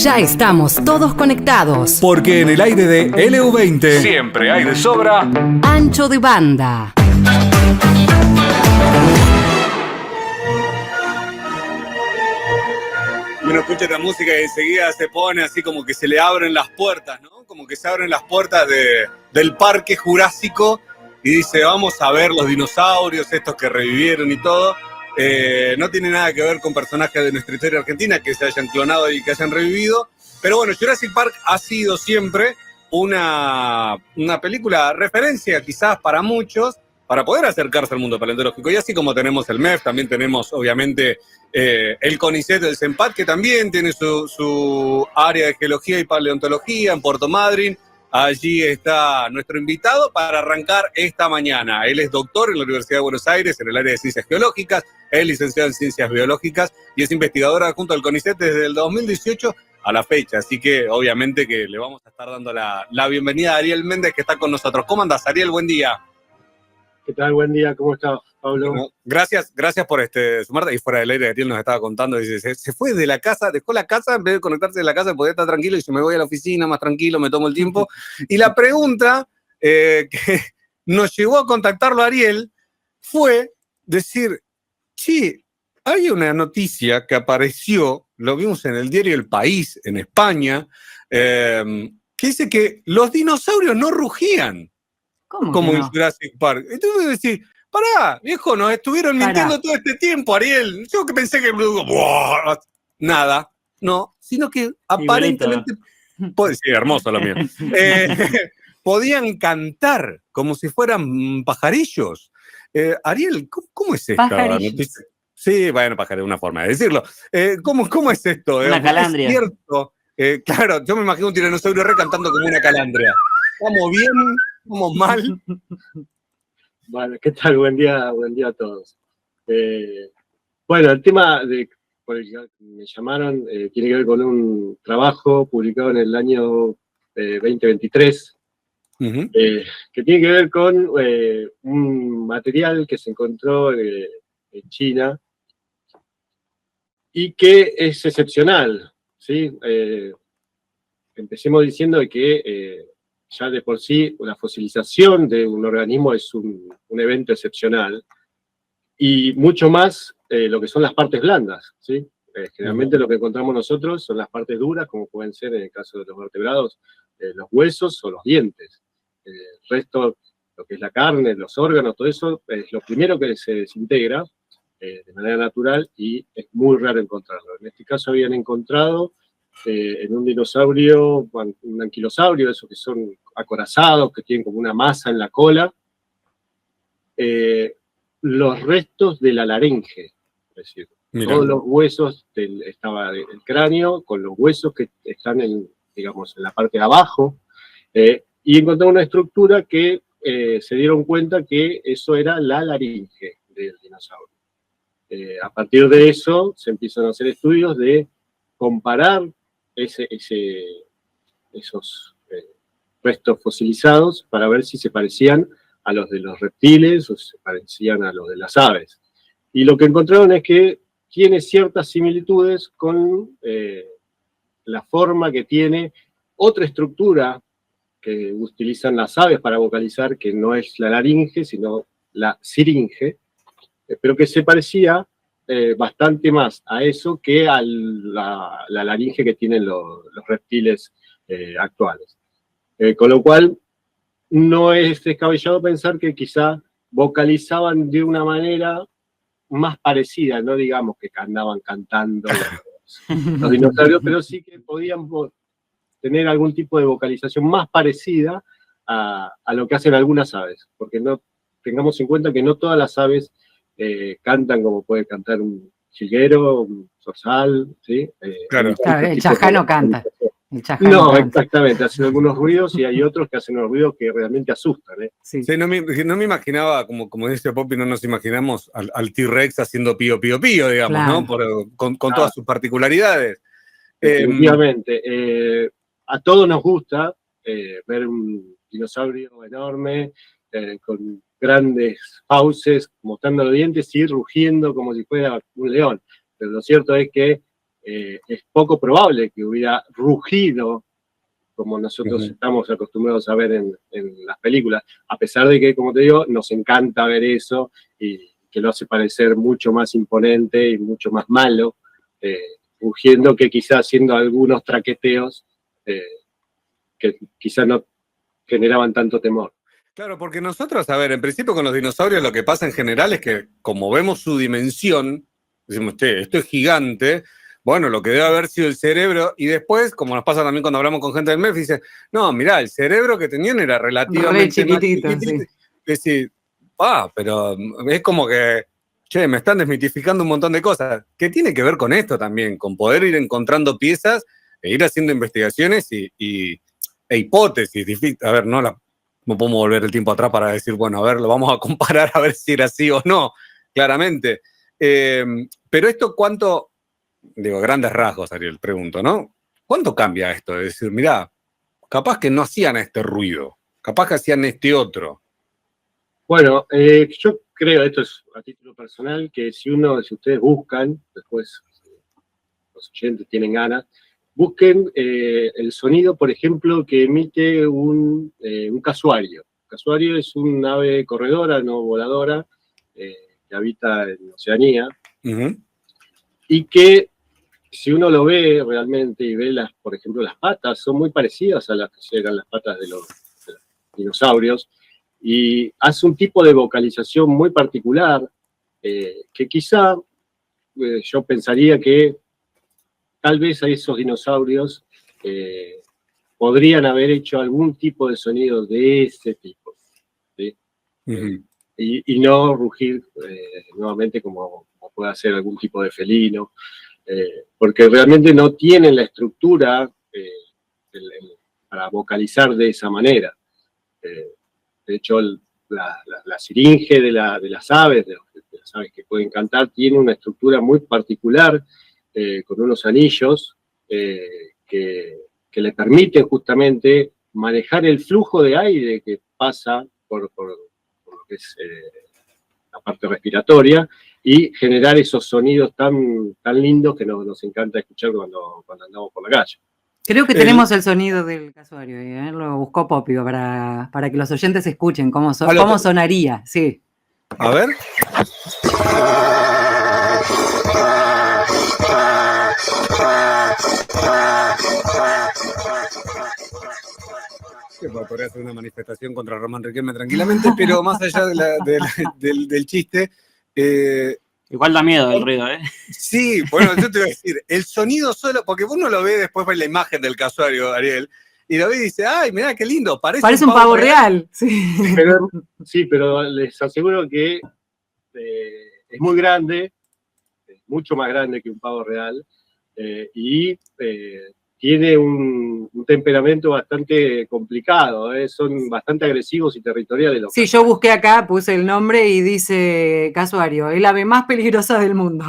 Ya estamos todos conectados. Porque en el aire de LU20 siempre hay de sobra Ancho de banda. Y uno escucha esta música y enseguida se pone así como que se le abren las puertas, ¿no? Como que se abren las puertas del Parque Jurásico y dice, vamos a ver los dinosaurios, estos que revivieron y todo. No tiene nada que ver con personajes de nuestra historia argentina que se hayan clonado y que hayan revivido. Pero bueno, Jurassic Park ha sido siempre una película referencia quizás para muchos, para poder acercarse al mundo paleontológico. Y así como tenemos el MEF, también tenemos obviamente el CONICET del CENPAT, que también tiene su área de geología y paleontología en Puerto Madryn. Allí está nuestro invitado para arrancar esta mañana. Él es doctor en la Universidad de Buenos Aires en el área de ciencias geológicas, es licenciado en ciencias biológicas y es investigador adjunto al CONICET desde el 2018 a la fecha. Así que obviamente que le vamos a estar dando la bienvenida a Ariel Méndez, que está con nosotros. ¿Cómo andás, Ariel? Buen día. ¿Qué tal? Buen día, ¿cómo estás, Pablo? Bueno, gracias por sumarte. Y fuera del aire, Ariel nos estaba contando, dice, se fue de la casa, dejó la casa, en vez de conectarse de la casa, podía estar tranquilo, y yo me voy a la oficina más tranquilo, me tomo el tiempo. Y la pregunta que nos llevó a contactarlo a Ariel fue decir, sí, hay una noticia que apareció, lo vimos en el diario El País, en España, que dice que los dinosaurios no rugían. ¿Cómo Como que en no? Jurassic Park. Entonces decís, pará, viejo, nos estuvieron mintiendo todo este tiempo, Ariel. Yo que pensé que nada, no, sino que aparentemente, sí, hermoso lo mío, podían cantar como si fueran pajarillos. Ariel, ¿cómo es esta Pajarillos. noticia? Sí, bueno, pajarillo, una forma de decirlo. ¿Cómo es esto? Una calandria. ¿Es cierto? Claro, yo me imagino un tiranosaurio re cantando como una calandria. ¿Estamos bien? ¿Estamos mal? Bueno, ¿qué tal? Buen día a todos. Bueno, el tema por el que me llamaron tiene que ver con un trabajo publicado en el año 2023, Uh-huh. que tiene que ver con un material que se encontró en China y que es excepcional, ¿sí? Empecemos diciendo que ya de por sí la fosilización de un organismo es un evento excepcional, y mucho más lo que son las partes blandas, ¿sí? Generalmente lo que encontramos nosotros son las partes duras, como pueden ser en el caso de los vertebrados, los huesos o los dientes. El resto, lo que es la carne, los órganos, todo eso es lo primero que se desintegra de manera natural y es muy raro encontrarlo. En este caso habían encontrado en un dinosaurio, un anquilosaurio, esos que son acorazados, que tienen como una masa en la cola, los restos de la laringe, es decir, Mirá. todos los huesos estaba el cráneo con los huesos que están digamos, en la parte de abajo, y encontraron una estructura que se dieron cuenta que eso era la laringe del dinosaurio. A partir de eso se empiezan a hacer estudios de comparar esos restos fosilizados para ver si se parecían a los de los reptiles o se parecían a los de las aves. Y lo que encontraron es que tiene ciertas similitudes con la forma que tiene otra estructura que utilizan las aves para vocalizar, que no es la laringe, sino la siringe, pero que se parecía bastante más a eso que a la laringe que tienen los reptiles actuales. Con lo cual, no es descabellado pensar que quizá vocalizaban de una manera más parecida, no digamos que andaban cantando los dinosaurios, pero sí que podían tener algún tipo de vocalización más parecida a lo que hacen algunas aves, porque no tengamos en cuenta que no todas las aves cantan como puede cantar un jilguero, un zorzal, ¿sí? Claro. El chajá no canta. No, exactamente, hacen algunos ruidos y hay otros que hacen unos ruidos que realmente asustan, ¿eh? Sí. Sí, no me imaginaba, como dice Poppy, no nos imaginamos al T-Rex haciendo pío, pío, pío, digamos, Claro. ¿no? Con todas sus particularidades. Definitivamente. A todos nos gusta ver un dinosaurio enorme, con grandes fauces, mostrando los dientes y rugiendo como si fuera un león. Pero lo cierto es que es poco probable que hubiera rugido como nosotros estamos acostumbrados a ver en las películas, a pesar de que, como te digo, nos encanta ver eso y que lo hace parecer mucho más imponente y mucho más malo, rugiendo que quizás haciendo algunos traqueteos que quizás no generaban tanto temor. Claro, porque nosotros, a ver, en principio con los dinosaurios lo que pasa en general es que como vemos su dimensión, decimos, che, esto es gigante, bueno, lo que debe haber sido el cerebro, y después, como nos pasa también cuando hablamos con gente del MEF, dice, no, mirá, el cerebro que tenían era relativamente más chiquitito. Sí. Decir, pero es como que, che, me están desmitificando un montón de cosas. ¿Qué tiene que ver con esto también? Con poder ir encontrando piezas e ir haciendo investigaciones e hipótesis. A ver, no podemos volver el tiempo atrás para decir, bueno, a ver, lo vamos a comparar a ver si era así o no, claramente. Pero esto, ¿cuánto? Digo, grandes rasgos, Ariel, pregunto, ¿no? ¿Cuánto cambia esto? Es decir, mirá, capaz que no hacían este ruido, capaz que hacían este otro. Bueno, yo creo, esto es a título personal, que si ustedes buscan, después los oyentes tienen ganas, busquen el sonido, por ejemplo, que emite un casuario. El casuario es un ave corredora, no voladora, que habita en Oceanía, y que si uno lo ve realmente y ve, por ejemplo, las patas, son muy parecidas a las que eran las patas de los dinosaurios, y hace un tipo de vocalización muy particular, que quizá yo pensaría que tal vez a esos dinosaurios podrían haber hecho algún tipo de sonido de ese tipo, ¿sí? Y no rugir nuevamente como puede hacer algún tipo de felino, porque realmente no tienen la estructura para vocalizar de esa manera. De hecho, la siringe de las aves, de las aves que pueden cantar, tiene una estructura muy particular, con unos anillos que le permiten justamente manejar el flujo de aire que pasa por lo que es la parte respiratoria y generar esos sonidos tan lindos que nos encanta escuchar cuando andamos por la calle. Creo que tenemos el sonido del casuario, lo buscó Popio para que los oyentes escuchen cómo sonaría, sí. A ver. Podría hacer una manifestación contra Román Riquelme tranquilamente, pero más allá del chiste. Igual da miedo el ruido, ¿eh? Sí, bueno, yo te voy a decir, el sonido solo, porque vos no lo ves después ves la imagen del casuario, Ariel, y lo ves y dice, ay, mirá qué lindo, parece un pavo real. Sí. Pero les aseguro que es muy grande, mucho más grande que un pavo real, y tiene un temperamento bastante complicado, son bastante agresivos y territoriales. Sí, yo busqué acá, puse el nombre y dice casuario, el ave más peligrosa del mundo.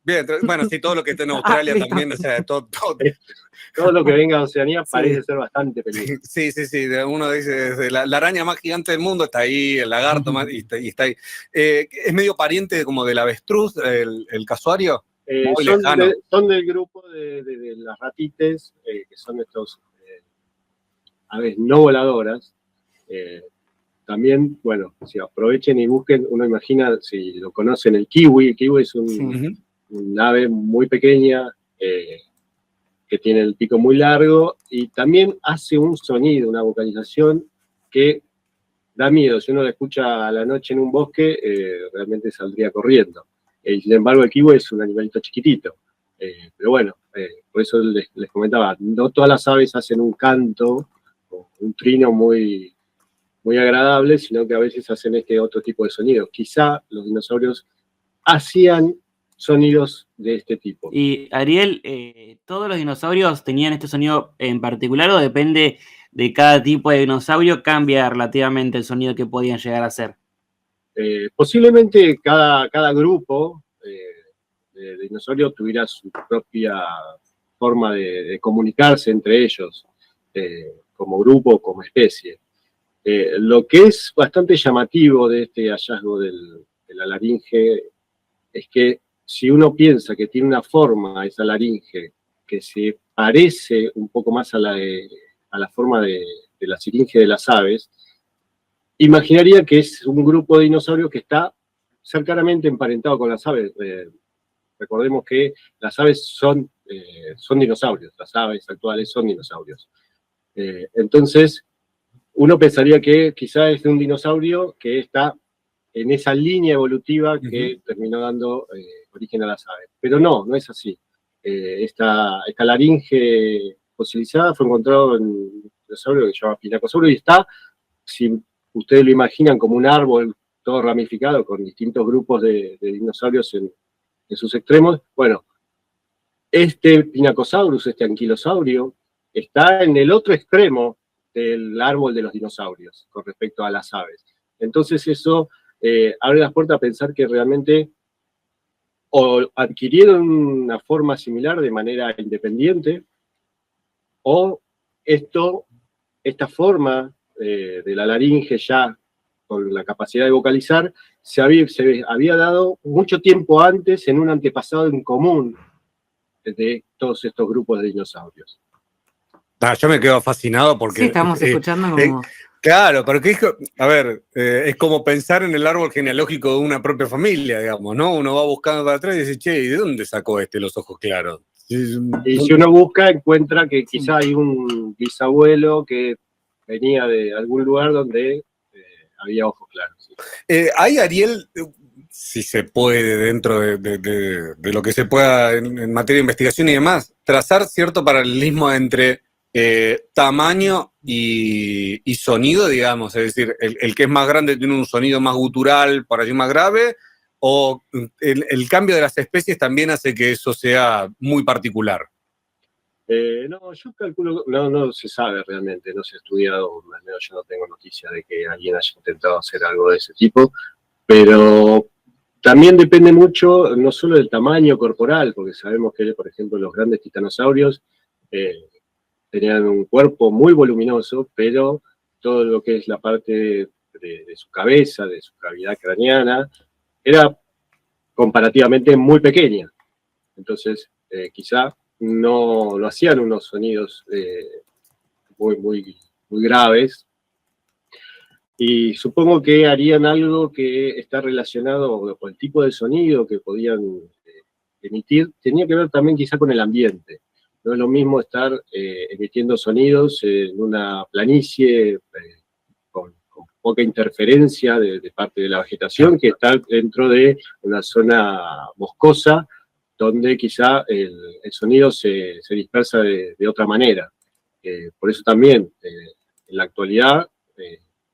Bien, bueno, sí, todo lo que está en Australia también, o sea, todo lo que venga de Oceanía parece ser bastante peligroso. Sí, uno dice, desde la araña más gigante del mundo está ahí, el lagarto y está ahí. ¿Es medio pariente como del avestruz, el casuario? Son del grupo de las ratites, que son estos aves no voladoras. También, bueno, si aprovechen y busquen, uno imagina, si lo conocen, el kiwi es un ave muy pequeña, que tiene el pico muy largo, y también hace un sonido, una vocalización que da miedo. Si uno la escucha a la noche en un bosque, realmente saldría corriendo. Y sin embargo, el kiwi es un animalito chiquitito. Pero bueno, por eso les comentaba, no todas las aves hacen un canto, o un trino muy, muy agradable, sino que a veces hacen este otro tipo de sonidos. Quizá los dinosaurios hacían sonidos de este tipo. Y Ariel, ¿todos los dinosaurios tenían este sonido en particular o depende de cada tipo de dinosaurio, cambia relativamente el sonido que podían llegar a hacer? Posiblemente cada grupo de dinosaurios tuviera su propia forma de comunicarse entre ellos, como grupo, como especie. Lo que es bastante llamativo de este hallazgo de la laringe es que si uno piensa que tiene una forma, esa laringe, que se parece un poco más a la forma de la siringe de las aves, imaginaría que es un grupo de dinosaurios que está cercanamente emparentado con las aves. Recordemos que las aves son dinosaurios, las aves actuales son dinosaurios. Entonces, uno pensaría que quizá es de un dinosaurio que está en esa línea evolutiva que terminó dando origen a las aves. Pero no es así. Esta laringe fosilizada fue encontrado en un dinosaurio que se llama Pinacosaurio y está, si ustedes lo imaginan, como un árbol todo ramificado con distintos grupos de dinosaurios en sus extremos. Bueno, este Pinacosaurus, este anquilosaurio, está en el otro extremo del árbol de los dinosaurios con respecto a las aves. Entonces eso abre las puertas a pensar que realmente o adquirieron una forma similar de manera independiente, o esta forma de la laringe ya con la capacidad de vocalizar se había dado mucho tiempo antes en un antepasado en común de todos estos grupos de dinosaurios. Yo me quedo fascinado porque... Sí, estamos escuchando como... Claro, pero es como pensar en el árbol genealógico de una propia familia, digamos, ¿no? Uno va buscando para atrás y dice, che, ¿y de dónde sacó los ojos claros? Y si uno busca, encuentra que quizá hay un bisabuelo que venía de algún lugar donde había ojos claros. ¿Sí? Hay, Ariel, si se puede, dentro de lo que se pueda en materia de investigación y demás, trazar cierto paralelismo entre tamaño y sonido, digamos, es decir, el que es más grande tiene un sonido más gutural, por allí más grave, o el cambio de las especies también hace que eso sea muy particular. No, yo calculo, no se sabe realmente, no se ha estudiado, al menos yo no tengo noticia de que alguien haya intentado hacer algo de ese tipo, pero también depende mucho no solo del tamaño corporal, porque sabemos que, por ejemplo, los grandes titanosaurios tenían un cuerpo muy voluminoso, pero todo lo que es la parte de su cabeza, de su cavidad craneana, era comparativamente muy pequeña. Entonces, quizá no hacían unos sonidos muy graves, y supongo que harían algo que está relacionado con el tipo de sonido que podían emitir. Tenía que ver también quizá con el ambiente. No es lo mismo estar emitiendo sonidos en una planicie con poca interferencia de parte de la vegetación, que estar dentro de una zona boscosa, donde quizá el sonido se dispersa de otra manera. Por eso también, en la actualidad,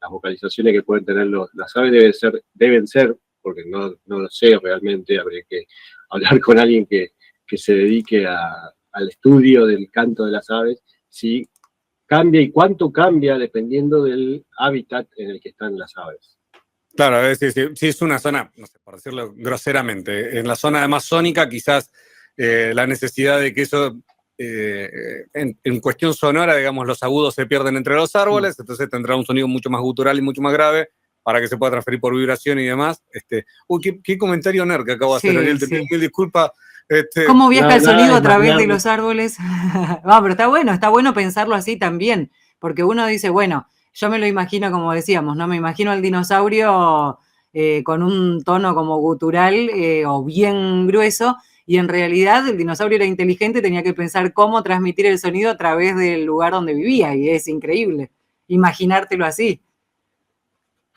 las vocalizaciones que pueden tener las aves deben ser, porque no lo sé realmente, habría que hablar con alguien que se dedique al estudio del canto de las aves, si cambia y cuánto cambia dependiendo del hábitat en el que están las aves. Claro, a ver, si es una zona, no sé, por decirlo groseramente, en la zona amazónica quizás la necesidad de que eso, en cuestión sonora, digamos, los agudos se pierden entre los árboles, entonces tendrá un sonido mucho más gutural y mucho más grave para que se pueda transferir por vibración y demás. Qué comentario nerd que acabo de hacer, Ariel, te pido mil disculpas. ¿Cómo viaja el sonido a través de los árboles? No, pero está bueno pensarlo así también, porque uno dice, bueno, yo me lo imagino como decíamos, ¿no? Me imagino al dinosaurio con un tono como gutural o bien grueso, y en realidad el dinosaurio era inteligente, tenía que pensar cómo transmitir el sonido a través del lugar donde vivía, y es increíble imaginártelo así.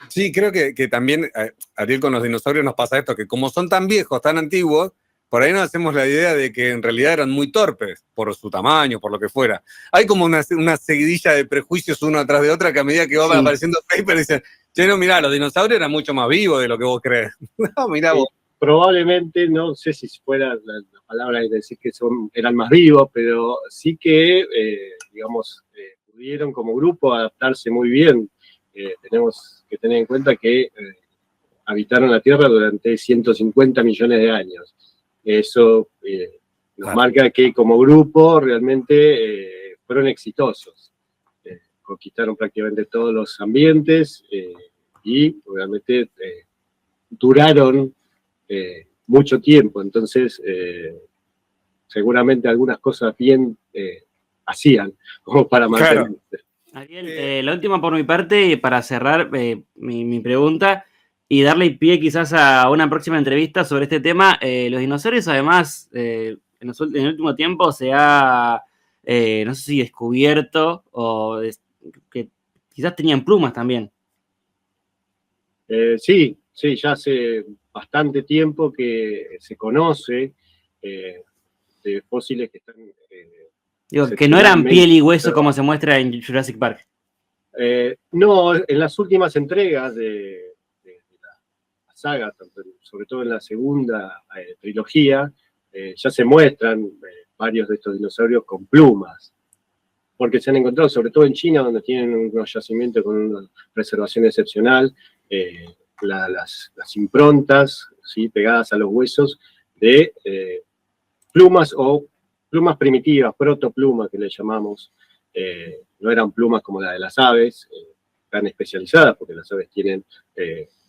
Sí, creo que también, Ariel, con los dinosaurios nos pasa esto, que como son tan viejos, tan antiguos, por ahí nos hacemos la idea de que en realidad eran muy torpes, por su tamaño, por lo que fuera. Hay como una seguidilla de prejuicios uno atrás de otra que a medida que van apareciendo papers dicen, che, no, mirá, los dinosaurios eran mucho más vivos de lo que vos crees. No, mirá vos. Probablemente, no sé si fuera la palabra de decir que eran más vivos, pero sí que, pudieron como grupo adaptarse muy bien. Tenemos que tener en cuenta que habitaron la Tierra durante 150 millones de años. Eso nos marca que como grupo realmente fueron exitosos. Conquistaron prácticamente todos los ambientes y obviamente duraron mucho tiempo, entonces seguramente algunas cosas bien hacían como para mantenerse. Ariel, la última por mi parte, para cerrar mi pregunta y darle pie quizás a una próxima entrevista sobre este tema. Los dinosaurios, además, en el último tiempo se ha, no sé si descubierto o que quizás tenían plumas también. Sí, ya hace bastante tiempo que se conoce de fósiles que están... Digo, que no eran piel y hueso como se muestra en Jurassic Park. No, en las últimas entregas de la saga, sobre todo en la segunda trilogía, ya se muestran varios de estos dinosaurios con plumas, porque se han encontrado, sobre todo en China, donde tienen unos yacimientos con una preservación excepcional, las improntas, ¿sí?, pegadas a los huesos de plumas o plumas primitivas, protoplumas que le llamamos. No eran plumas como la de las aves, tan especializadas, porque las aves tienen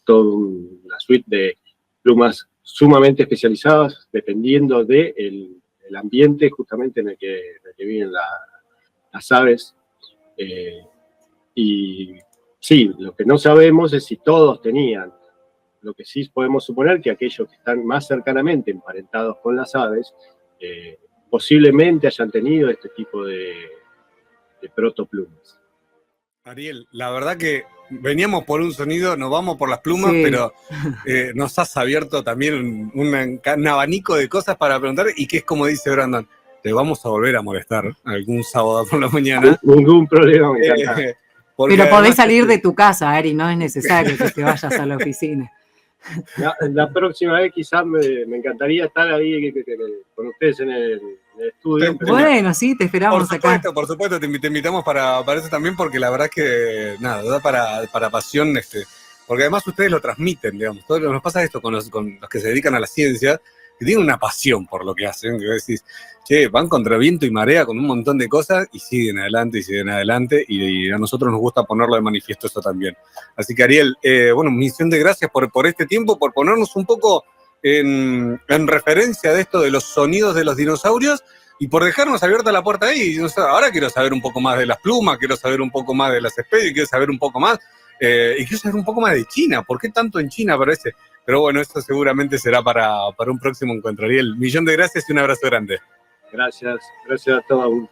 toda una suite de plumas sumamente especializadas, dependiendo del ambiente justamente en el que viven las aves. Y sí, lo que no sabemos es si todos tenían. Lo que sí podemos suponer que aquellos que están más cercanamente emparentados con las aves, posiblemente hayan tenido este tipo de protoplumas. Ariel, la verdad que veníamos por un sonido, nos vamos por las plumas, Sí. pero nos has abierto también un abanico de cosas para preguntar, y que es como dice Brandon, te vamos a volver a molestar algún sábado por la mañana. Ningún problema, me encanta. Porque Pero podés además, salir de tu casa, Ari, no es necesario que te vayas a la oficina. La próxima vez quizás me encantaría estar ahí con ustedes en el estudio. Pero Bueno, sí, te esperamos acá. Por supuesto, te invitamos para eso también, porque la verdad es que, nada, da para pasión, porque además ustedes lo transmiten, digamos. Todo nos pasa esto con los que se dedican a la ciencia, que tienen una pasión por lo que hacen, que vos decís, che, van contra viento y marea con un montón de cosas y siguen adelante, y a nosotros nos gusta ponerlo de manifiesto eso también. Así que, Ariel, bueno, misión de gracias por este tiempo, por ponernos un poco en referencia de esto de los sonidos de los dinosaurios, y por dejarnos abierta la puerta ahí. Ahora quiero saber un poco más de las plumas, quiero saber un poco más de las especies, quiero saber un poco más, y quiero saber un poco más de China. ¿Por qué tanto en China parece? Pero bueno, eso seguramente será para un próximo encuentro. Ariel, millón de gracias y un abrazo grande. gracias a todos.